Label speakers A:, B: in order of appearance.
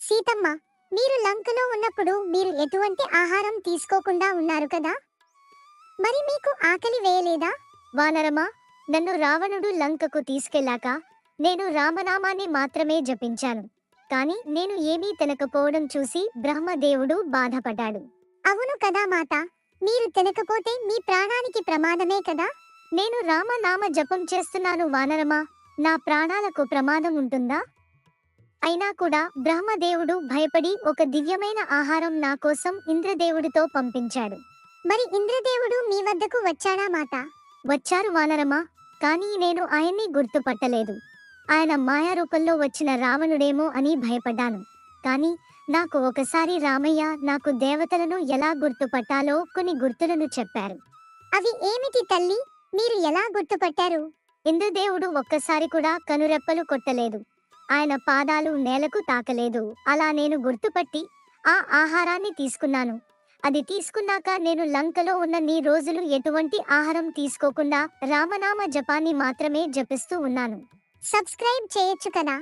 A: సీతమ్మ, మీరు లంకలో ఉన్నప్పుడు మీరు ఎటువంటి ఆహారం తీసుకోకుండా ఉన్నారు కదా? మరి మీకు ఆకలి వేయలేదా?
B: వానరమా, నన్ను రావణుడు లంకకు తీసుకెళ్ళాక నేను రామనామాన్ని మాత్రమే జపించాను. కాని నేను ఏమీ తినకపోవడం చూసి బ్రహ్మదేవుడు బాధపడ్డాడు.
A: అవును కదా మాత, మీరు తినకపోతే మీ ప్రాణానికి ప్రమాదమే కదా?
B: నేను రామనామ జపం చేస్తున్నాను వానరమా, నా ప్రాణాలకు ప్రమాదం ఉంటుందా? అయినా కూడా బ్రహ్మదేవుడు భయపడి ఒక దివ్యమైన ఆహారం నా కోసం ఇంద్రదేవుడితో పంపించాడు.
A: మరి ఇంద్రదేవుడు మీ వద్దకు వచ్చాడా మాత?
B: వచ్చారు వానరమా, కానీ నేను ఆయన్ని గుర్తుపట్టలేదు. ఆయన మాయారూపంలో వచ్చిన రావణుడేమో అని భయపడ్డాను. కానీ నాకు ఒకసారి రామయ్య నాకు దేవతలను ఎలా గుర్తుపట్టాలో కొన్ని గుర్తులను చెప్పారు.
A: అవి ఏమిటి తల్లి? మీరు ఎలా గుర్తుపట్టారు?
B: ఇంద్రదేవుడు ఒక్కసారి కూడా కనురెప్పలు కొట్టలేదు. ఆయన పాదాలు నేలకు తాకలేదు. అలా నేను గుర్తుపట్టి ఆ ఆహారాన్ని తీసుకున్నాను. అది తీసుకున్నాక నేను లంకలో ఉన్న నీ రోజులు ఎటువంటి ఆహారం తీసుకోకుండా రామనామ జపాన్ని మాత్రమే జపిస్తూ ఉన్నాను.
A: సబ్స్క్రైబ్ చేయొచ్చు కదా?